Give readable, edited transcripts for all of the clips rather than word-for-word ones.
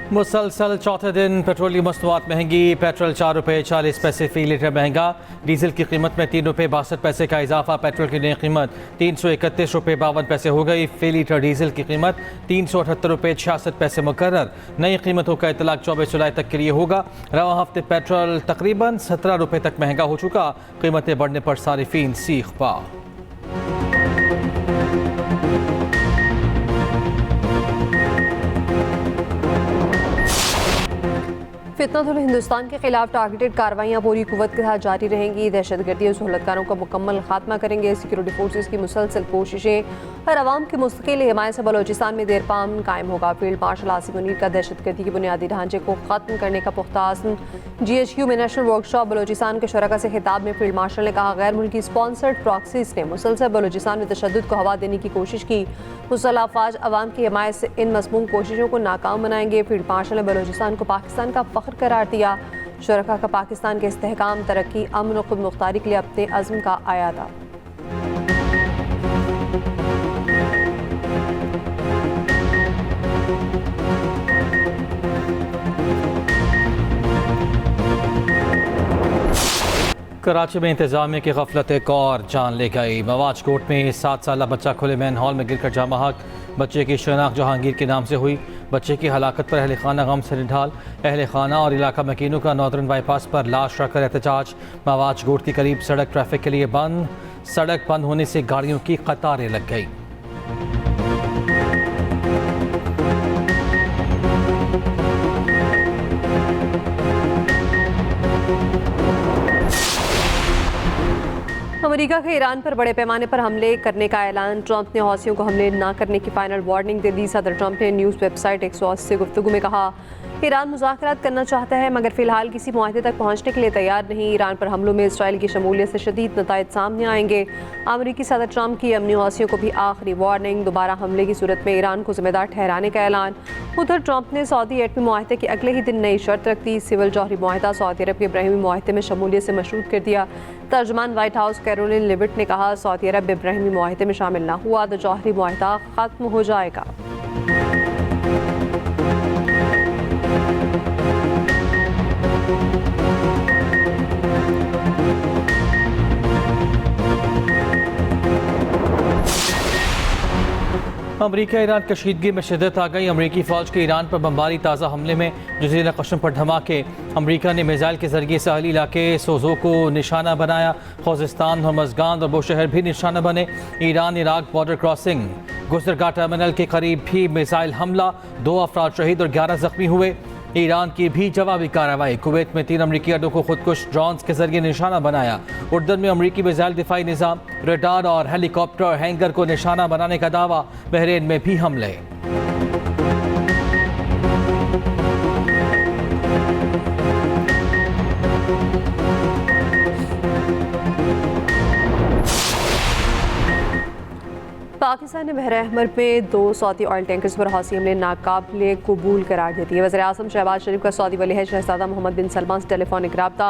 मुसलसल चौथे दिन पेट्रोलियम मसनूआत महंगी। पेट्रोल ₹4.40 फी लीटर महंगा। डीजल की कीमत में ₹3.62 का इजाफा। पेट्रोल की नई कीमत ₹331.52 हो गई। फी लीटर डीजल की कीमत ₹378.66 मुकर्रर। नई कीमतों का इतलाक 24 जुलाई तक के लिए होगा। रवां हफ्ते पेट्रोल तकरीबन ₹17 तक महंगा हो चुका। कीमतें बढ़ने पर सारिफीन सीख पा। फितनतुल हिंदुस्तान के खिलाफ टारगेटेड कार्रवाइयाँ पूरी कुव्वत के साथ जारी रहेंगी। दहशतगर्दी और सहूलतकारों का मुकम्मल खात्मा करेंगे। सिक्योरिटी फोर्सेज की मुसलसल कोशिशें और अवाम की मुस्तकिल हिमायत से बलोचिस्तान में देर पाम कायम होगा। फील्ड मार्शल आसिफ मुनीर का दहशतगर्दी के बुनियादी ढांचे को खत्म करने का पुख्ता अज़्म। GHQ में नेशनल वर्कशॉप बलोचिस्तान के शुरका से खिताब में फील्ड मार्शल ने कहा, गैर मुल्की स्पॉन्सर्ड प्रॉक्सीज ने मुसलसल बलोचिस्तान में तशद्दुद को हवा देने की कोशिश की। मुसल्लह अफवाज अवाम की हिमायत से इन मज़मूम कोशिशों को नाकाम बनाएंगे। फील्ड मार्शल ने बलोचिस्तान को पाकिस्तान का फ़ख्र करार दिया। शुरका का पाकिस्तान के इस्तेहकाम, तरक्की, अमन और खुद मुख्तारी के लिए अपने अज़्म का आया था। कराची में इंतजामिया की गफलत एक और जान ले गई। मवाज कोट में 7 साला बच्चा खुले मैन हॉल में गिरकर जाम बहक। बच्चे की शनाख्त जहांगीर के नाम से हुई। बच्चे की हलाकत पर अहले खाना गम से निढाल। अहले खाना और इलाका मकीनों का नॉर्दर्न बाईपास पर लाश रखकर एहतजाज। मवाज कोट के करीब सड़क ट्रैफिक के लिए बंद। सड़क बंद होने से गाड़ियों की कतारें लग गई। अमेरिका के ईरान पर बड़े पैमाने पर हमले करने का ऐलान। ट्रंप ने हौसियों को हमले न करने की फाइनल वार्निंग दे दी। सदर ट्रंप ने न्यूज़ वेबसाइट एक्सॉस से गुफ्तगू में कहा, ईरान मुज़ाकरात करना चाहता है मगर फ़िलहाल किसी मुआहदे तक पहुँचने के लिए तैयार नहीं। ईरान पर हमलों में इसराइल की शमूलियत से शदीद नताइज सामने आएंगे। अमेरिकी सदर ट्रंप की अमनी हौसियों को भी आखिरी वार्निंग। दोबारा हमले की सूरत में ईरान को जिम्मेदार ठहराने का ऐलान। उधर ट्रंप ने सऊदी एटमी मुआहदे के अगले ही दिन नई शर्त रख दी। सिविल जौहरी मुआहदा सऊदी अरब के इब्राहिमी मुआहदे में शमूलियत से मशरूत कर दिया। तर्जमान व्हाइट हाउस कैरोलिन लिविट ने कहा, सऊदी अरब इब्राहिमी मुआहदे में शामिल न हुआ तो जौहरी मुआहदा खत्म हो जाएगा। अमरीका ईरान कशीदगी में शिद्दत आ गई। अमरीकी फ़ौज के ईरान पर बमबारी ताज़ा हमले में जज़ीरा कशम पर धमाके। अमरीका ने मिसाइल के जरिए साहली इलाके सोजो को निशाना बनाया। खोजिस्तान, हरमज़गान और बोशहर भी निशाना बने। ईरान इराक बॉर्डर क्रॉसिंग गुजरगाह टर्मिनल के करीब भी मिसाइल हमला। 2 अफराद शहीद और 11 जख्मी हुए। ईरान की भी जवाबी कार्रवाई। कुवैत में 3 अमरीकी अड्डों को खुदकुश ड्रोन्स के जरिए निशाना बनाया। उर्दन में अमरीकी मिसाइल दिफाई निज़ाम, रडार और हेलीकॉप्टर हैंगर को निशाना बनाने का दावा। बहरीन में भी हमले। पाकिस्तान ने बहर अहमर में 2 सऊदी ऑयल टैंकर्स पर हौसी हमले नाकाबिले कबूल करार दे दिए। वज़ीर आज़म शहबाज शरीफ का सऊदी वली अहद शहज़ादा मोहम्मद बिन सलमान से टेलीफोनिक रब्ता।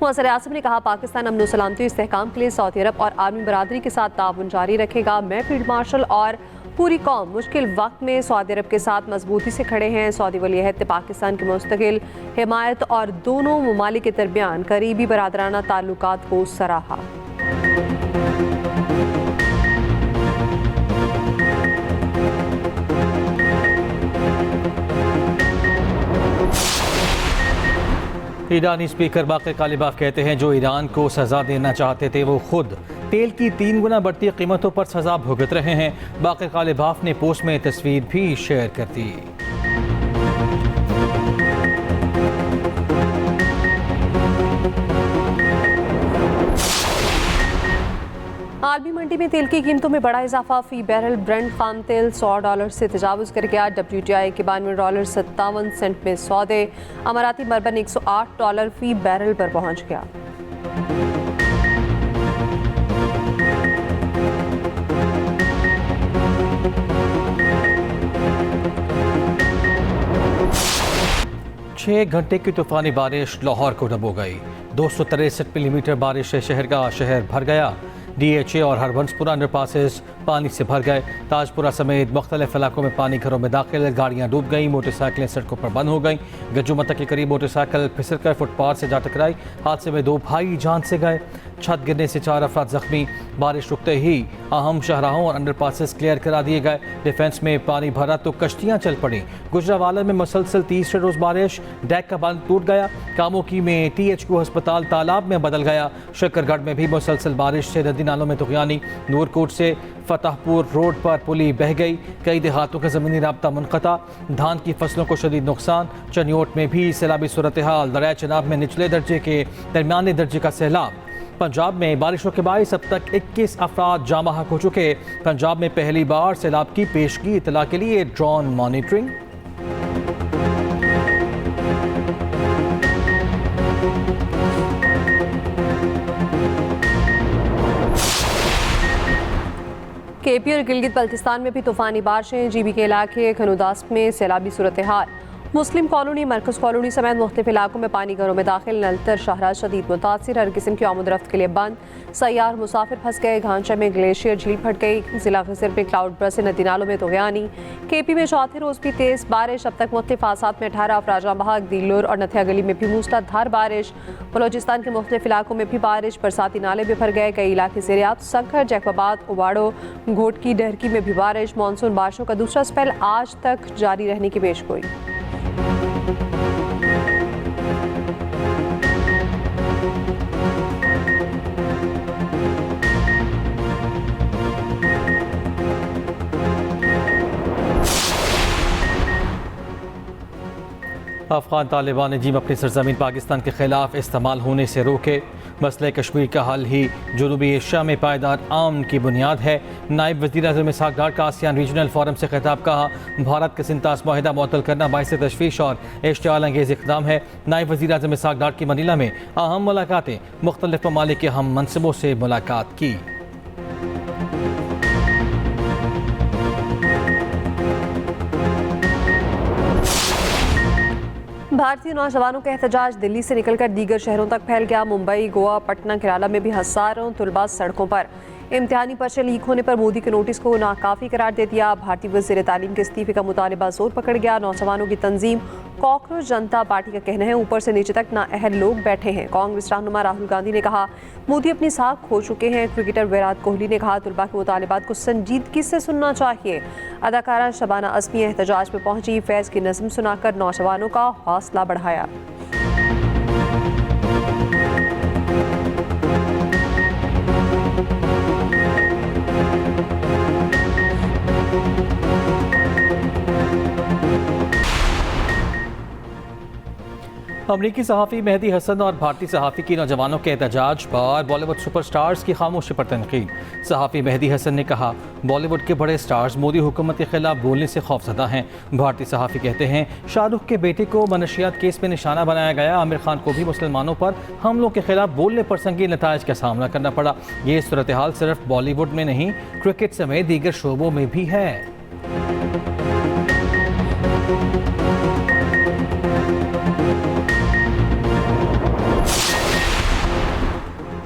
वज़ीर आज़म ने कहा, पाकिस्तान अमन सलामती इस्तेहकाम के लिए सऊदी अरब और आर्मी बरादरी के साथ ताउन जारी रखेगा। मैं फील्ड मार्शल और पूरी कौम मुश्किल वक्त में सऊदी अरब के साथ मजबूती से खड़े हैं। सऊदी वली अहद ने पाकिस्तान की मुस्तकिल हिमायत और दोनों ममालिक के दरमियान करीबी बरादराना ताल्लुकात को सराहा। ईरानी स्पीकर बाक़िर कालिबाफ कहते हैं, जो ईरान को सज़ा देना चाहते थे वो खुद तेल की 3 गुना बढ़ती कीमतों पर सज़ा भुगत रहे हैं। बाक़िर कालिबाफ ने पोस्ट में तस्वीर भी शेयर कर दी। आलमी मंडी में तेल की कीमतों में बड़ा इजाफा। फी बैरल ब्रेंट खाम तेल $100 से तजावुज़ कर गया। WTI $92.57 में सौदे। अमाराती मरबन $108 फी बैरल पर पहुंच गया। छह घंटे की तूफानी बारिश लाहौर को डुबो गई। 263 मिलीमीटर बारिश से शहर का शहर भर गया। DHA और हरबंसपुरा अंडरपासेस पानी से भर गए। ताजपुरा समेत मुख्तलिफ इलाकों में पानी घरों में दाखिल, गाड़ियाँ डूब गई, मोटरसाइकिलें सड़कों पर बंद हो गई। गज्जूमता के करीब मोटरसाइकिल फिसलकर फुटपाथ से जा टकराई। हादसे में 2 भाई जान से गए। छत गिरने से 4 अफराद जख्मी। बारिश रुकते ही अहम शाहराहों और अंडरपासेस क्लियर करा दिए गए। डिफेंस में पानी भरा तो कश्तियां चल पड़ी। गुजरावाला में मुसलसल तीसरे रोज बारिश, डैक का बंद टूट गया। कामोकी में THQ अस्पताल तालाब में बदल गया। शकरगढ़ में भी मुसलसल बारिश से नदी नालों में तुगयानी। नूरकोट से फतेहपुर रोड पर पुली बह गई। कई देहातों का ज़मीनी राब्ता मुनक़ता। धान की फसलों को शदीद नुकसान। चनियोट में भी सैलाबी सूरत हाल। दरिया चनाब में निचले दर्जे के दरमियाने दर्जे का सैलाब। पंजाब में बारिशों के बायस अब तक 21 अफराद जाँ बहक हो चुके। पंजाब में पहली बार सैलाब की पेशगी इतला के लिए ड्रोन मॉनिटरिंग। KP और गिलगित बल्तिस्तान में भी तूफानी बारिशें। GB के इलाके खनुदास में सैलाबी सूरत हाल। मुस्लिम कॉलोनी, मरकज कॉलोनी समेत मुख्तलिफ इलाकों में पानी घरों में दाखिल। नलतर शाहराज शदीद मुतासिर, हर किस्म की आमद-रफ्त के लिए बंद। सयार मुसाफिर फंस गए। घांचा में ग्लेशियर झील फट गई। जिला खसर में क्लाउड बर्स्ट से नदी नालों में तुगयानी। KP में चौथे रोज भी तेज बारिश। अब तक मुख्तलिफ हादसात में 18 अफराद जाँ बहक। दिल्लोर और नथिया गली में भी मूसलाधार बारिश। बलोचिस्तान के मुख्तलिफ इलाकों में भी बारिश। बरसाती नाले भी भर गए। कई इलाके ज़ेर-ए-आब। संखर, जैकबाबाद, उबाड़ो, घोटकी, डहरकी में भी बारिश। मानसून बारिशों का दूसरा स्पेल आज तक जारी रहने की पेशगोई। अफगान तालिबान ने अपनी सरजमीन पाकिस्तान के खिलाफ इस्तेमाल होने से रोके। मसले कश्मीर का हल ही जनूबी एशिया में पायदार अमन की बुनियाद है। नायब वज़ीर आज़म इसहाक़ डार का आसियान रीजनल फोरम से खिताब। कहा, भारत का सिंतास माहिदा मुअत्तल करना बाइस तशवीश और इश्तिआल अंगेज़ इक़दाम है। नायब वज़ीर आज़म इसहाक़ डार की मनीला में अहम मुलाकातें। मुख्तलिफ ममालिक के अहम मनसबों से मुलाकात की। भारतीय नौजवानों का एहतजाज दिल्ली से निकलकर दीगर शहरों तक फैल गया। मुंबई, गोवा, पटना, केरला में भी हज़ारों तुलबा सड़कों पर। इम्तिहानी पर्चे लीक होने पर मोदी के नोटिस को नाकाफी करार दे दिया। भारतीय वज़ीर तालीम के इस्तीफे का मुतालिबा जोर पकड़ गया। नौजवानों की तंजीम कॉकरोच जनता पार्टी का कहना है ऊपर से नीचे तक नाअहल लोग बैठे हैं। कांग्रेस रहनुमा राहुल गांधी ने कहा, मोदी अपनी साख खो चुके हैं। क्रिकेटर विराट कोहली ने कहा, तुलबा के मुतालिबात को संजीदगी से सुनना चाहिए। अदाकारा शबाना आज़मी एहतजाज में पहुंची। फैज़ की नज़्म सुनाकर नौजवानों का हौसला बढ़ाया। अमरीकी सहाफ़ी मेहदी हसन और भारतीय सहाफ़ी की नौजवानों के एहतजाज पर बॉलीवुड सुपरस्टार्स की खामोशी पर तनकीद। सहाफ़ी मेहदी हसन ने कहा, बॉलीवुड के बड़े स्टार्स मोदी हुकूमत के खिलाफ बोलने से खौफजदा हैं। भारतीय सहाफ़ी कहते हैं, शाहरुख के बेटे को मनशियात केस में निशाना बनाया गया। आमिर खान को भी मुसलमानों पर हमलों के खिलाफ बोलने पर संगीन नताइज का सामना करना पड़ा। ये सूरत हाल सिर्फ बॉलीवुड में नहीं, क्रिकेट समेत दीगर शोबों में भी है।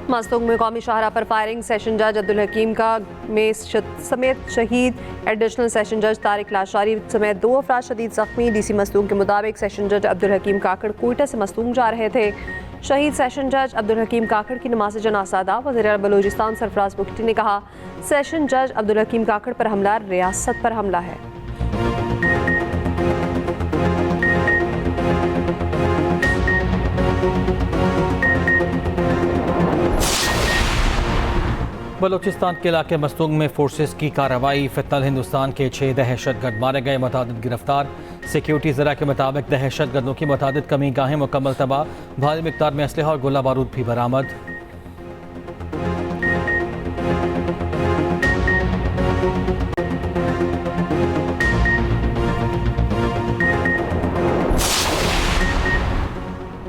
मस्तूंग में कौमी शाहरा पर फायरिंग। सेशन जज अब्दुल हकीम का समेत शहीद। एडिशनल सेशन जज तारिक लाशारी समेत 2 अफराद शदीद जख्मी। DC मस्तूंग के मुताबिक सेशन जज अब्दुल हकीम काकड़ कोयटा से मस्तूंग जा रहे थे। शहीद सेशन जज अब्दुल हकीम काकड़ की नमाज जनाज़ा अदा। वज़ीर बलूचिस्तान सरफराज बुगटी ने कहा, सेशन जज अब्दुल हकीम काकड़ पर हमला रियासत पर हमला है। बलूचिस्तान के इलाके मस्तूंग में फोर्सेस की कार्रवाई। फितनल हिंदुस्तान के 6 दहशतगर्द मारे गए, मुतादिद गिरफ्तार। सिक्योरिटी ज़रा के मुताबिक दहशतगर्दों की मुतादिद कमी गाहें मुकम्मल तबाह। भारी मिकदार में असलहा और गोला बारूद भी बरामद।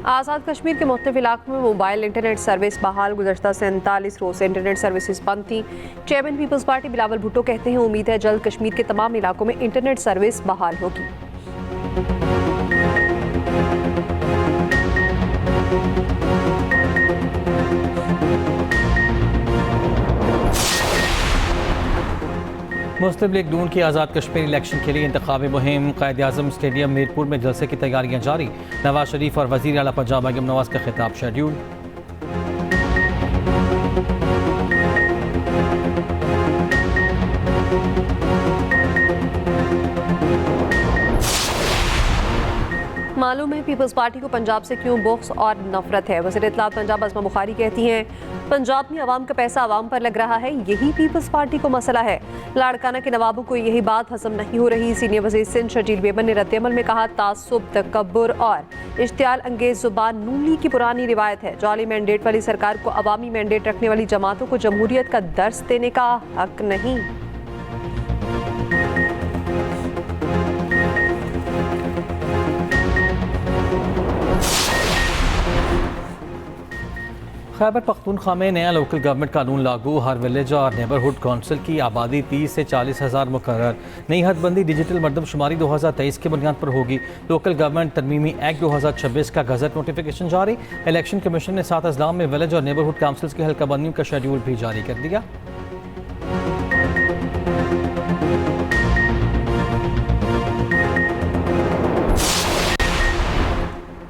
आज़ाद कश्मीर के मुख्तलिफ इलाकों में मोबाइल इंटरनेट सर्विस बहाल। गुज़श्ता 47 रोज से इंटरनेट सर्विसेज बंद थी। चेयरमैन पीपल्स पार्टी बिलावल भुट्टो कहते हैं, उम्मीद है जल्द कश्मीर के तमाम इलाकों में इंटरनेट सर्विस बहाल होगी। मुस्लिम लीग नून की आज़ाद कश्मीर इलेक्शन के लिए इंतखाबी मुहिम कायद-ए-आज़म स्टेडियम मीरपुर में जलसे की तैयारियां जारी। नवाज शरीफ और वज़ीर आला पंजाब मरियम नवाज का खिताब शेड्यूल। मालूम है पीपल्स पार्टी को पंजाब से क्यों बुग़्ज़ और नफरत है। वज़ीर इत्तलात पंजाब अज़मा बुखारी कहती हैं पंजाब में अवाम का पैसा अवाम पर लग रहा है, यही पीपल्स पार्टी को मसला है। लाड़काना के नवाबों को यही बात हजम नहीं हो रही। सीनियर वज़ीर सिंध शर्जील बेमन ने रद्द-ए-अमल में कहा तासुब, तकब्बुर और इश्तियाल अंगेज जुबान नून लीग की पुरानी रिवायत है। जाली मैंडेट वाली सरकार को अवामी मैंडेट रखने वाली जमातों को जमहूरियत का दर्स देने का हक नहीं। खैबर पख्तूनख्वा में नया लोकल गवर्नमेंट कानून लागू। हर विलेज और नेबरहुड कौंसिल की आबादी 30 से 40 हज़ार मुकर्रर। नई हदबंदी डिजिटल मरदमशुमारी 2023 की बुनियाद पर होगी। लोकल गवर्नमेंट तरमीमी एक्ट 2026 का गजट नोटिफिकेशन जारी। इलेक्शन कमीशन ने 7 अजलां में विलेज और नेबरहुड काउंसिल्स की हल्का बंदियों का शेड्यूल भी जारी कर दिया।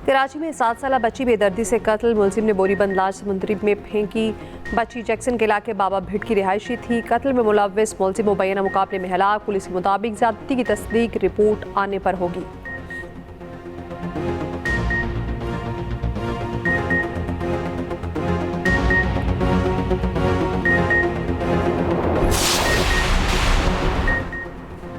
कराची में 7 साला बच्ची बेदर्दी से कत्ल। मुलजिम ने बोरीबंद लाश समुद्री में फेंकी। बच्ची जैक्सन के इलाके बाबा भिट की रिहायशी थी। कत्ल में मुलव्विस मुलजिम मुबैना मुकाबले में हलाक। पुलिस के मुताबिक ज्यादती की तस्दीक रिपोर्ट आने पर होगी।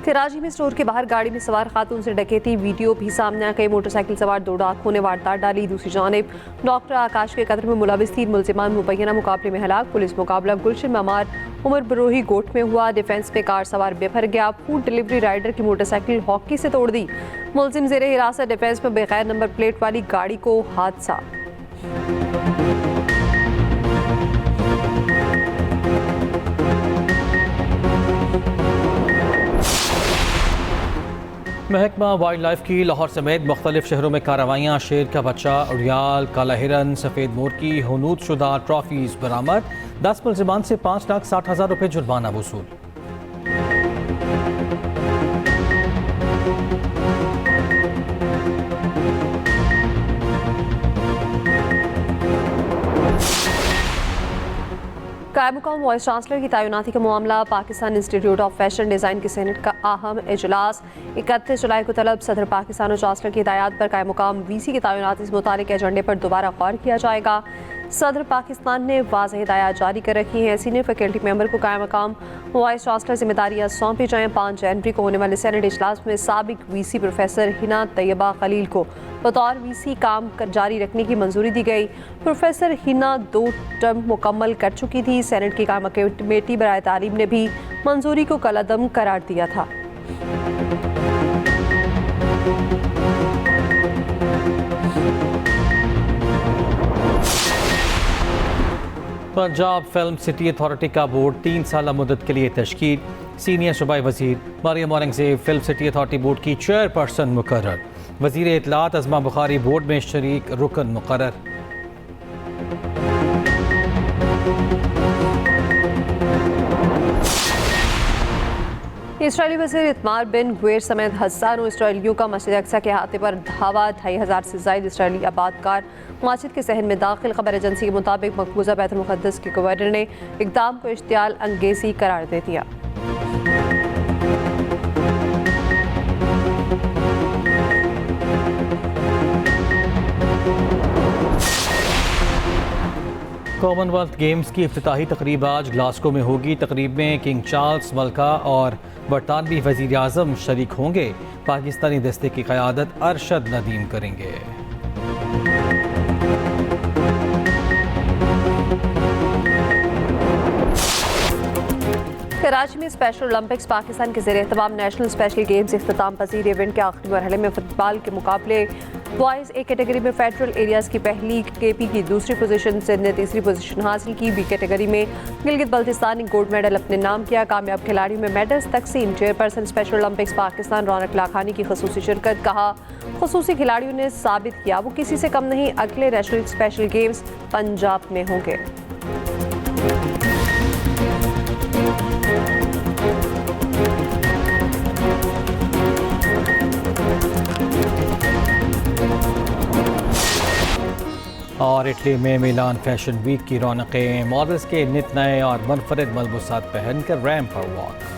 कराची में स्टोर के बाहर गाड़ी में सवार खातून से डकैती वीडियो भी सामने आ गई। मोटरसाइकिल सवार 2 डाकुओं ने वारदात डाली। दूसरी जानिब डॉक्टर आकाश के कत्ल में मुलव्विस 3 मुलजिमान मुबैना मुकाबले में हलाक। पुलिस मुकाबला गुलशन ममार उमर बरोही गोट में हुआ। डिफेंस पे कार सवार बेफर गया। फूड डिलीवरी राइडर की मोटरसाइकिल हॉकी से तोड़ दी। मुलजिम जेर हिरासत। डिफेंस में बेगैर नंबर प्लेट वाली गाड़ी को हादसा। महकमा वाइल्ड लाइफ की लाहौर समेत मुख्तलिफ शहरों में कार्रवाइयाँ। शेर का बच्चा, उड़ियाल, काला हिरन, सफ़ेद मोर की हुनूद शुदा ट्रॉफीज बरामद। 10 मुलजिमान से 5,60,000 रुपये जुर्माना वसूल। कायम-मुक़ाम वाइस चांसलर की तैनाती का मामला। Pakistan institute of fashion design की सेनेट का अहम इजलास। 31 जुलाई को तलब। सदर पाकिस्तान और चांसलर की हिदायत पर कायम-मुक़ाम वीसी की तैनाती से मुतालिक एजेंडे पर दोबारा गौर किया जाएगा। सदर पाकिस्तान ने वाज़ेह हिदायत जारी कर रखी हैं। सीनियर फैकल्टी मेंबर को कायम-मुक़ाम वाइस चांसलर जिम्मेदारियाँ सौंपी जाएँ। 5 जनवरी को होने वाले सेनेट इजलास में साबिक वीसी प्रोफेसर हिना तैयबा खलील को बतौर वीसी काम जारी रखने की मंजूरी दी गई। प्रोफेसर हिना 2 टर्म मुकम्मल कर चुकी थी। सेनेट की कायम कमेटी बराए तालीम ने भी मंजूरी को कलअदम करार दिया था। पंजाब फिल्म सिटी अथॉरिटी का बोर्ड 3 साल मुद्दत के लिए तश्कील। सीनियर सूबाई वजीर Maryam Aurangzeb film city authority board की चेयरपर्सन मुकर्रर। वजीर इत्तलात अज़मा बुखारी बोर्ड में शरीक रुकन मुकर्रर। इसराइली वज़ीर इतमार बिन गुवेर समेत हज़ारों इसराइलियों का मस्जिद अक्सा के अहाते पर धावा। 2,500 से ज़ायद इसराइली आबादकार मस्जिद के सहन में दाखिल। खबर एजेंसी के मुताबिक मकबूजा बैतुल मुक़द्दस के गवर्नर ने इक़दाम को इश्तियाल अंगेज़ी करार दे दिया। कॉमनवेल्थ गेम्स की इफ्तिताही तकरीब आज ग्लासगो में होगी। तकरीब में किंग चार्ल्स, मलका और बरतानवी वज़ीर आज़म शरीक होंगे। पाकिस्तानी दस्ते की क़यादत अरशद नदीम करेंगे। कराची में स्पेशल ओलंपिक्स पाकिस्तान के ज़ेर एहतमाम नेशनल स्पेशल गेम्स इख्तिताम पजीर। इवेंट के आखिरी मरहले में फुटबॉल के मुकाबले बॉयज़ ए कैटेगरी में फेडरल एरियाज़ की पहली, केपी की दूसरी पोजीशन, सिंध ने तीसरी पोजीशन हासिल की। बी कैटेगरी में गिलगित बल्तिस्तान ने गोल्ड मेडल अपने नाम किया। कामयाब खिलाड़ियों में मेडल्स तकसीम। चेयरपर्सन स्पेशल ओलंपिक्स पाकिस्तान रौनक लाखानी की खसूसी शिरकत। कहा खसूसी खिलाड़ियों ने साबित किया वो किसी से कम नहीं। अगले नेशनल स्पेशल गेम्स पंजाब में होंगे। और इटली में मिलान फैशन वीक की रौनकें, मॉडल्स के नित नए और मुनफरद मलबूसात पहनकर रैंप पर वॉक।